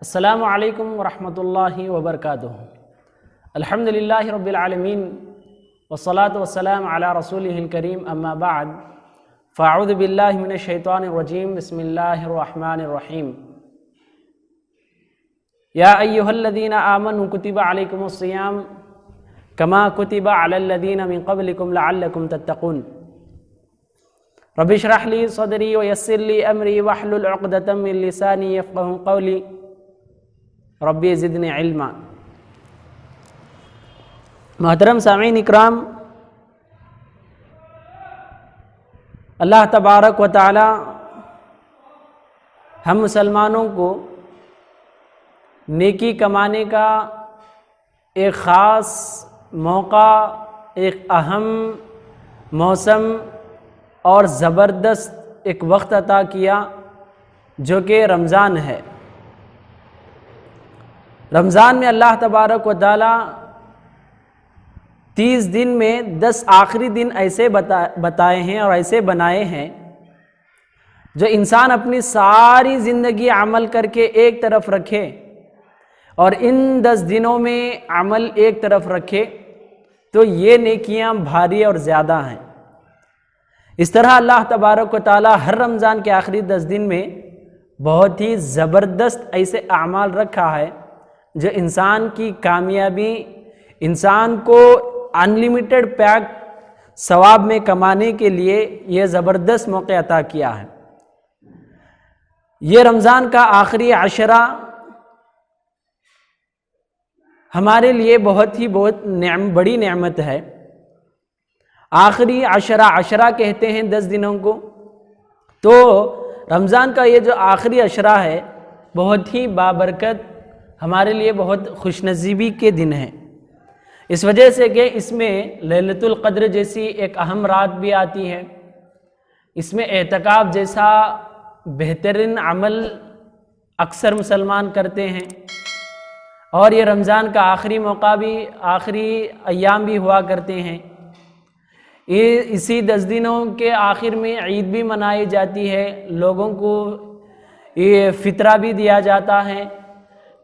السلام علیکم ورحمۃ اللہ وبرکاتہ۔ الحمدللہ رب العالمین والصلاة والسلام علی رسولہ الکریم، اما بعد فاعوذ باللہ من الشیطان الرجیم، بسم اللہ الرحمن الرحیم۔ یا ایہا الذین آمنوا کتب علیکم الصیام کما کتب علی الذین من قبلکم لعلکم تتقون۔ رب اشرح لی صدری ویسر لی امری واحلل عقدۃ من لسانی یفقہوا قولی ربی زدنی علما۔ محترم سامعین اکرام، اللہ تبارک و تعالی ہم مسلمانوں کو نیکی کمانے کا ایک خاص موقع، ایک اہم موسم اور زبردست ایک وقت عطا کیا جو کہ رمضان ہے۔ رمضان میں اللہ تبارک و تعالی 30 دن میں 10 آخری دن ایسے بتائے ہیں اور ایسے بنائے ہیں جو انسان اپنی ساری زندگی عمل کر کے ایک طرف رکھے اور ان 10 دنوں میں عمل ایک طرف رکھے تو یہ نیکیاں بھاری اور زیادہ ہیں۔ اس طرح اللہ تبارک و تعالی ہر رمضان کے آخری 10 دن میں بہت ہی زبردست ایسے اعمال رکھا ہے جو انسان کی کامیابی، انسان کو انلیمیٹڈ پیک ثواب میں کمانے کے لیے یہ زبردست موقع عطا کیا ہے۔ یہ رمضان کا آخری عشرہ ہمارے لیے بہت بڑی نعمت ہے۔ آخری عشرہ کہتے ہیں 10 دنوں کو، تو رمضان کا یہ جو آخری عشرہ ہے بہت ہی بابرکت، ہمارے لیے بہت خوش نصیبی کے دن ہیں، اس وجہ سے کہ اس میں لیلۃ القدر جیسی ایک اہم رات بھی آتی ہے، اس میں اعتکاف جیسا بہترین عمل اکثر مسلمان کرتے ہیں، اور یہ رمضان کا آخری موقع بھی، آخری ایام بھی ہوا کرتے ہیں۔ اسی 10 دنوں کے آخر میں عید بھی منائی جاتی ہے، لوگوں کو یہ فطرہ بھی دیا جاتا ہے۔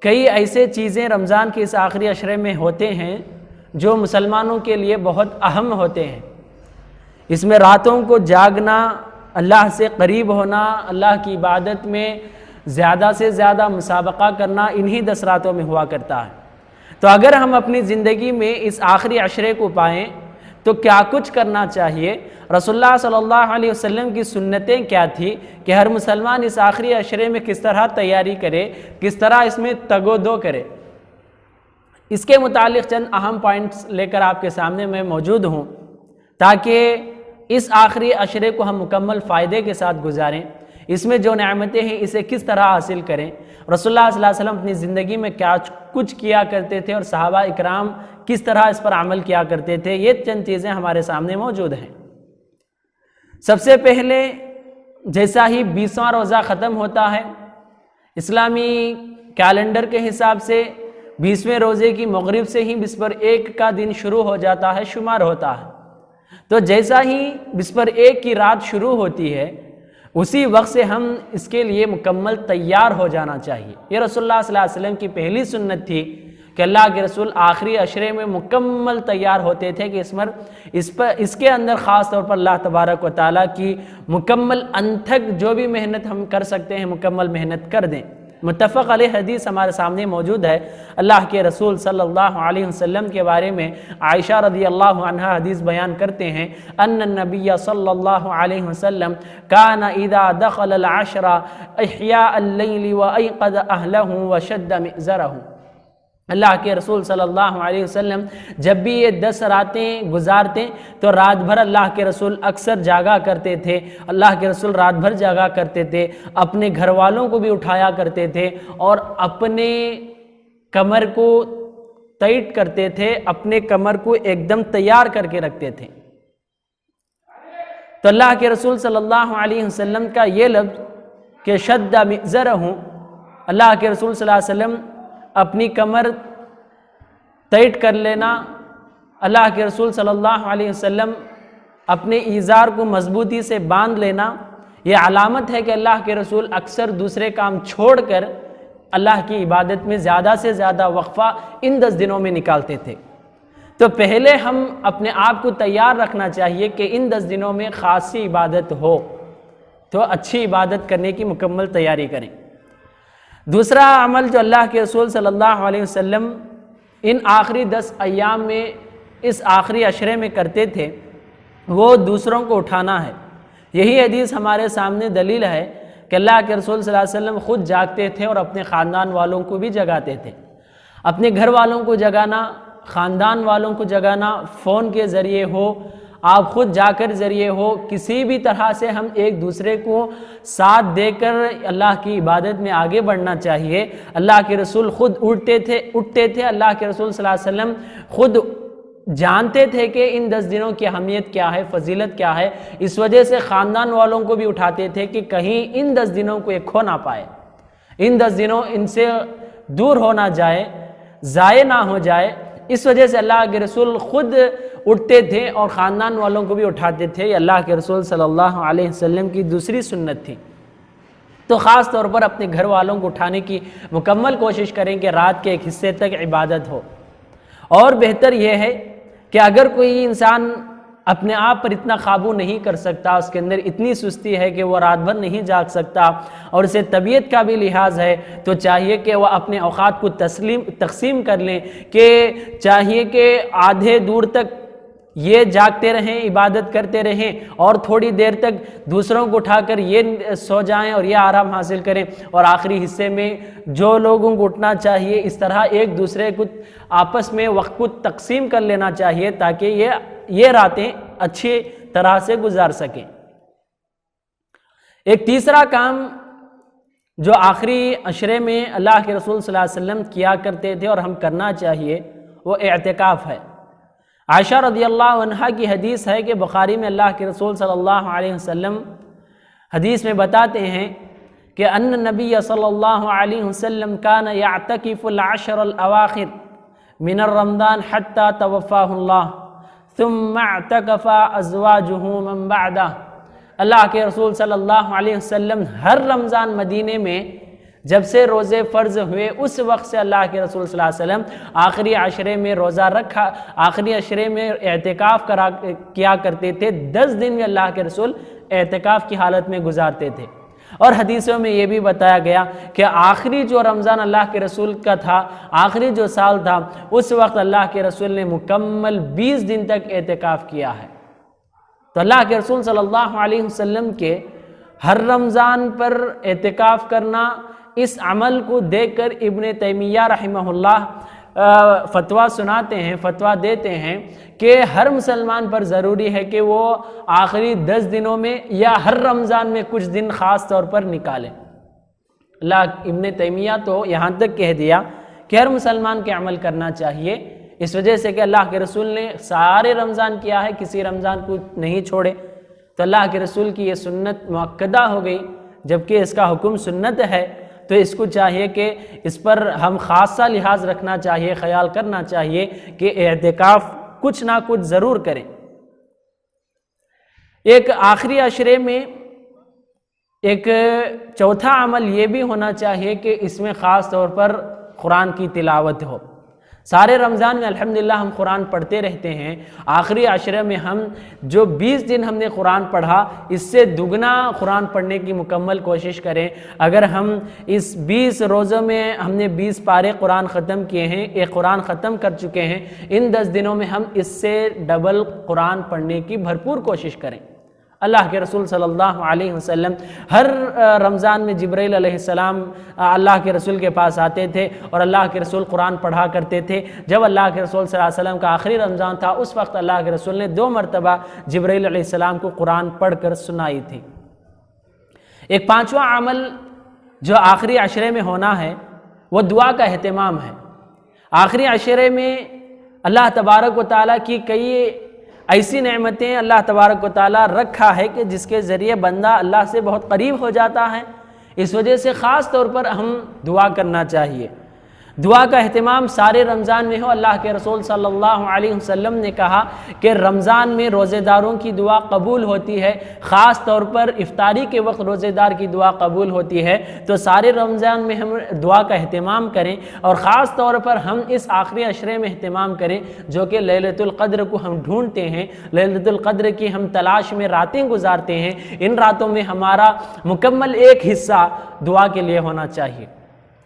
کئی ایسے چیزیں رمضان کے اس آخری عشرے میں ہوتے ہیں جو مسلمانوں کے لیے بہت اہم ہوتے ہیں۔ اس میں راتوں کو جاگنا، اللہ سے قریب ہونا، اللہ کی عبادت میں زیادہ سے زیادہ مسابقہ کرنا انہی 10 راتوں میں ہوا کرتا ہے۔ تو اگر ہم اپنی زندگی میں اس آخری عشرے کو پائیں تو کیا کچھ کرنا چاہیے؟ رسول اللہ صلی اللہ علیہ وسلم کی سنتیں کیا تھی کہ ہر مسلمان اس آخری عشرے میں کس طرح تیاری کرے، کس طرح اس میں تگ و دو کرے؟ اس کے متعلق چند اہم پوائنٹس لے کر آپ کے سامنے میں موجود ہوں تاکہ اس آخری عشرے کو ہم مکمل فائدے کے ساتھ گزاریں۔ اس میں جو نعمتیں ہیں اسے کس طرح حاصل کریں، رسول اللہ صلی اللہ علیہ وسلم اپنی زندگی میں کیا کچھ کیا کرتے تھے اور صحابہ اکرام کس طرح اس پر عمل کیا کرتے تھے، یہ چند چیزیں ہمارے سامنے موجود ہیں۔ سب سے پہلے جیسا ہی 20واں روزہ ختم ہوتا ہے، اسلامی کیلنڈر کے حساب سے 20ویں روزے کی مغرب سے ہی بسپر 1 کا دن شروع ہو جاتا ہے، شمار ہوتا ہے۔ تو جیسا ہی بسپر 1 کی رات شروع ہوتی ہے اسی وقت سے ہم اس کے لیے مکمل تیار ہو جانا چاہیے۔ یہ رسول اللہ صلی اللہ علیہ وسلم کی پہلی سنت تھی کہ اللہ کے رسول آخری عشرے میں مکمل تیار ہوتے تھے کہ اس کے اندر خاص طور پر اللہ تبارک و تعالیٰ کی مکمل انتھک جو بھی محنت ہم کر سکتے ہیں مکمل محنت کر دیں۔ متفق علیہ حدیث ہمارے سامنے موجود ہے۔ اللہ کے رسول صلی اللہ علیہ وسلم کے بارے میں عائشہ رضی اللہ عنہا حدیث بیان کرتے ہیں، ان النبی صلی اللہ علیہ وسلم کان اذا دخل العشر احیاء اللیل وایقظ اہلہ وشد مئزرہ۔ اللہ کے رسول صلی اللہ علیہ وسلم جب بھی یہ 10 راتیں گزارتے تو رات بھر اللہ کے رسول اکثر جاگا کرتے تھے، اللہ کے رسول رات بھر جاگا کرتے تھے، اپنے گھر والوں کو بھی اٹھایا کرتے تھے اور اپنے کمر کو ٹائٹ کرتے تھے، اپنے کمر کو ایک دم تیار کر کے رکھتے تھے۔ تو اللہ کے رسول صلی اللہ علیہ وسلم کا یہ لفظ کہ شد مئزرہ، اللہ کے رسول صلی اللہ علیہ وسلم اپنی کمر ٹائٹ کر لینا، اللہ کے رسول صلی اللہ علیہ وسلم اپنے ایزار کو مضبوطی سے باندھ لینا، یہ علامت ہے کہ اللہ کے رسول اکثر دوسرے کام چھوڑ کر اللہ کی عبادت میں زیادہ سے زیادہ وقفہ ان 10 دنوں میں نکالتے تھے۔ تو پہلے ہم اپنے آپ کو تیار رکھنا چاہیے کہ ان 10 دنوں میں خاصی عبادت ہو، تو اچھی عبادت کرنے کی مکمل تیاری کریں۔ دوسرا عمل جو اللہ کے رسول صلی اللہ علیہ وسلم ان آخری 10 ایام میں اس آخری عشرے میں کرتے تھے وہ دوسروں کو اٹھانا ہے۔ یہی حدیث ہمارے سامنے دلیل ہے کہ اللہ کے رسول صلی اللہ علیہ وسلم خود جاگتے تھے اور اپنے خاندان والوں کو بھی جگاتے تھے۔ اپنے گھر والوں کو جگانا، خاندان والوں کو جگانا، فون کے ذریعے ہو، آپ خود جا کر ذریعے ہو، کسی بھی طرح سے ہم ایک دوسرے کو ساتھ دے کر اللہ کی عبادت میں آگے بڑھنا چاہیے۔ اللہ کے رسول خود اٹھتے تھے۔ اللہ کے رسول صلی اللہ علیہ وسلم خود جانتے تھے کہ ان 10 دنوں کی اہمیت کیا ہے، فضیلت کیا ہے، اس وجہ سے خاندان والوں کو بھی اٹھاتے تھے کہ کہیں ان 10 دنوں کو ایک کھو نہ پائے، ان 10 دنوں ان سے دور ہو نہ جائے، ضائع نہ ہو جائے۔ اس وجہ سے اللہ کے رسول خود اٹھتے تھے اور خاندان والوں کو بھی اٹھاتے تھے۔ یہ اللہ کے رسول صلی اللہ علیہ وسلم کی دوسری سنت تھی۔ تو خاص طور پر اپنے گھر والوں کو اٹھانے کی مکمل کوشش کریں کہ رات کے ایک حصے تک عبادت ہو۔ اور بہتر یہ ہے کہ اگر کوئی انسان اپنے آپ پر اتنا قابو نہیں کر سکتا، اس کے اندر اتنی سستی ہے کہ وہ رات بھر نہیں جاگ سکتا اور اسے طبیعت کا بھی لحاظ ہے، تو چاہیے کہ وہ اپنے اوقات کو تقسیم کر لیں، کہ چاہیے کہ آدھے دور تک یہ جاگتے رہیں، عبادت کرتے رہیں، اور تھوڑی دیر تک دوسروں کو اٹھا کر یہ سو جائیں اور یہ آرام حاصل کریں، اور آخری حصے میں جو لوگوں کو اٹھنا چاہیے اس طرح ایک دوسرے کو آپس میں وقت کو تقسیم کر لینا چاہیے تاکہ یہ راتیں اچھی طرح سے گزار سکیں۔ ایک تیسرا کام جو آخری عشرے میں اللہ کے رسول صلی اللہ علیہ وسلم کیا کرتے تھے اور ہم کرنا چاہیے وہ اعتکاف ہے۔ عائشہ رضی اللہ عنہا کی حدیث ہے کہ بخاری میں اللہ کے رسول صلی اللہ علیہ وسلم حدیث میں بتاتے ہیں کہ ان نبی صلی اللہ علیہ وسلم کان یعتکف العشر الاواخر من الرمضان حتی توفاہ اللہ ثم اعتکف ازواجہ من بعدہ۔ اللہ کے رسول صلی اللہ علیہ وسلم ہر رمضان مدینے میں جب سے روزے فرض ہوئے اس وقت سے اللہ کے رسول صلی اللہ علیہ وسلم آخری عشرے میں روزہ رکھا، آخری عشرے میں اعتکاف کیا کرتے تھے۔ 10 دن میں اللہ کے رسول اعتکاف کی حالت میں گزارتے تھے۔ اور حدیثوں میں یہ بھی بتایا گیا کہ آخری جو رمضان اللہ کے رسول کا تھا، آخری جو سال تھا، اس وقت اللہ کے رسول نے مکمل 20 دن تک اعتکاف کیا ہے۔ تو اللہ کے رسول صلی اللہ علیہ وسلم کے ہر رمضان پر اعتکاف کرنا، اس عمل کو دیکھ کر ابن تیمیہ رحمہ اللہ فتویٰ سناتے ہیں، فتویٰ دیتے ہیں کہ ہر مسلمان پر ضروری ہے کہ وہ آخری 10 دنوں میں یا ہر رمضان میں کچھ دن خاص طور پر نکالیں۔ ابن تیمیہ تو یہاں تک کہہ دیا کہ ہر مسلمان کے عمل کرنا چاہیے، اس وجہ سے کہ اللہ کے رسول نے سارے رمضان کیا ہے، کسی رمضان کو نہیں چھوڑے، تو اللہ کے رسول کی یہ سنت مؤکدہ ہو گئی۔ جبکہ اس کا حکم سنت ہے تو اس کو چاہیے کہ اس پر ہم خاصا لحاظ رکھنا چاہیے، خیال کرنا چاہیے کہ اعتکاف کچھ نہ کچھ ضرور کریں۔ ایک آخری عشرے میں ایک چوتھا عمل یہ بھی ہونا چاہیے کہ اس میں خاص طور پر قرآن کی تلاوت ہو۔ سارے رمضان میں الحمدللہ ہم قرآن پڑھتے رہتے ہیں، آخری عشرے میں ہم جو 20 دن ہم نے قرآن پڑھا اس سے دگنا قرآن پڑھنے کی مکمل کوشش کریں۔ اگر ہم اس 20 روزوں میں ہم نے 20 پارے قرآن ختم کیے ہیں، ایک قرآن ختم کر چکے ہیں، ان 10 دنوں میں ہم اس سے ڈبل قرآن پڑھنے کی بھرپور کوشش کریں۔ اللہ کے رسول صلی اللہ علیہ وسلم ہر رمضان میں جبرائیل علیہ السلام اللہ کے رسول کے پاس آتے تھے اور اللہ کے رسول قرآن پڑھا کرتے تھے۔ جب اللہ کے رسول صلی اللہ علیہ وسلم کا آخری رمضان تھا اس وقت اللہ کے رسول نے 2 مرتبہ جبرائیل علیہ السلام کو قرآن پڑھ کر سنائی تھی۔ ایک 5واں عمل جو آخری عشرے میں ہونا ہے وہ دعا کا اہتمام ہے۔ آخری عشرے میں اللہ تبارک و تعالیٰ کی کئی ایسی نعمتیں اللہ تبارک و تعالیٰ رکھا ہے کہ جس کے ذریعے بندہ اللہ سے بہت قریب ہو جاتا ہے، اس وجہ سے خاص طور پر ہم دعا کرنا چاہیے۔ دعا کا اہتمام سارے رمضان میں ہو۔ اللہ کے رسول صلی اللہ علیہ وسلم نے کہا کہ رمضان میں روزے داروں کی دعا قبول ہوتی ہے، خاص طور پر افطاری کے وقت روزے دار کی دعا قبول ہوتی ہے۔ تو سارے رمضان میں ہم دعا کا اہتمام کریں، اور خاص طور پر ہم اس آخری عشرے میں اہتمام کریں جو کہ لیلۃ القدر کو ہم ڈھونڈتے ہیں، لیلۃ القدر کی ہم تلاش میں راتیں گزارتے ہیں۔ ان راتوں میں ہمارا مکمل ایک حصہ دعا کے لیے ہونا چاہیے۔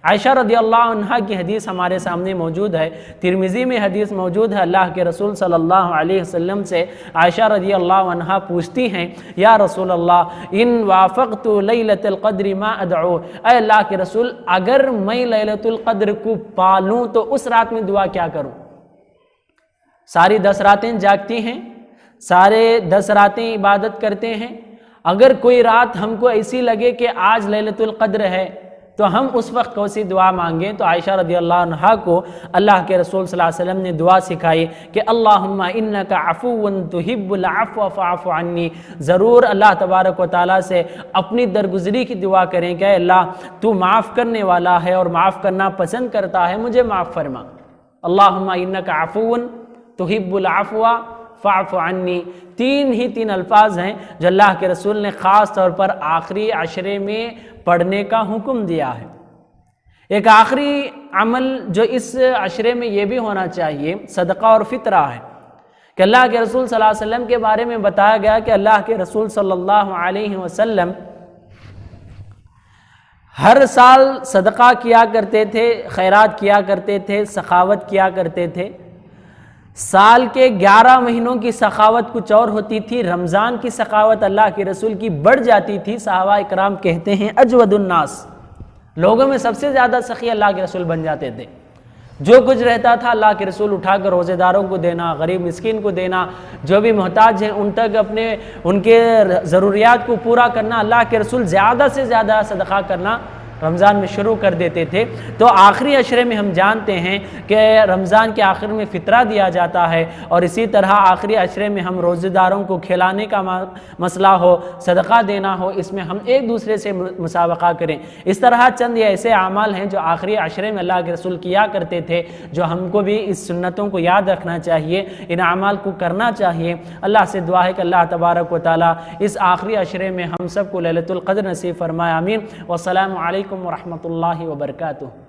عائشہ رضی اللہ عنہ کی حدیث ہمارے سامنے موجود ہے، ترمذی میں حدیث موجود ہے۔ اللہ کے رسول صلی اللہ علیہ وسلم سے عائشہ رضی اللہ عنہ پوچھتی ہیں، یا رسول اللہ ان وافقت لیلۃ القدر ما ادعو، اے اللہ کے رسول اگر میں لیلۃ القدر کو پالوں تو اس رات میں دعا کیا کروں؟ ساری 10 راتیں جاگتی ہیں، سارے 10 راتیں عبادت کرتے ہیں، اگر کوئی رات ہم کو ایسی لگے کہ آج لیلۃ القدر ہے تو ہم اس وقت کون سی دعا مانگیں؟ تو عائشہ رضی اللہ عنہ کو اللہ کے رسول صلی اللہ علیہ وسلم نے دعا سکھائی کہ اللہم انک عفو تحب العفو فاعف عنی، ضرور اللہ تبارک و تعالیٰ سے اپنی درگزری کی دعا کریں کہ اے اللہ تو معاف کرنے والا ہے اور معاف کرنا پسند کرتا ہے، مجھے معاف فرما۔ اللہم انک عفو تحب العفو فاعف عنی، تین الفاظ ہیں جو اللہ کے رسول نے خاص طور پر آخری عشرے میں پڑھنے کا حکم دیا ہے۔ ایک آخری عمل جو اس عشرے میں یہ بھی ہونا چاہیے صدقہ اور فطرہ ہے کہ اللہ کے رسول صلی اللہ علیہ وسلم کے بارے میں بتایا گیا کہ اللہ کے رسول صلی اللہ علیہ وسلم ہر سال صدقہ کیا کرتے تھے، خیرات کیا کرتے تھے، سخاوت کیا کرتے تھے۔ سال کے 11 مہینوں کی سخاوت کچھ اور ہوتی تھی، رمضان کی سخاوت اللہ کے رسول کی بڑھ جاتی تھی۔ صحابہ اکرام کہتے ہیں اجود الناس، لوگوں میں سب سے زیادہ سخی اللہ کے رسول بن جاتے تھے۔ جو کچھ رہتا تھا اللہ کے رسول اٹھا کر روزے داروں کو دینا، غریب مسکین کو دینا، جو بھی محتاج ہیں ان تک ان کے ضروریات کو پورا کرنا۔ اللہ کے رسول زیادہ سے زیادہ صدقہ کرنا رمضان میں شروع کر دیتے تھے۔ تو آخری عشرے میں ہم جانتے ہیں کہ رمضان کے آخر میں فطرہ دیا جاتا ہے، اور اسی طرح آخری عشرے میں ہم روزے داروں کو کھلانے کا مسئلہ ہو، صدقہ دینا ہو، اس میں ہم ایک دوسرے سے مسابقہ کریں۔ اس طرح چند یہ ایسے اعمال ہیں جو آخری عشرے میں اللہ کے رسول کیا کرتے تھے، جو ہم کو بھی اس سنتوں کو یاد رکھنا چاہیے، ان اعمال کو کرنا چاہیے۔ اللہ سے دعا ہے کہ اللہ تبارک و تعالیٰ اس آخری عشرے میں ہم سب کو لیلۃ القدر نصیب فرمائے، آمین۔ والسلام علیکم ورحمۃ اللہ وبرکاتہ۔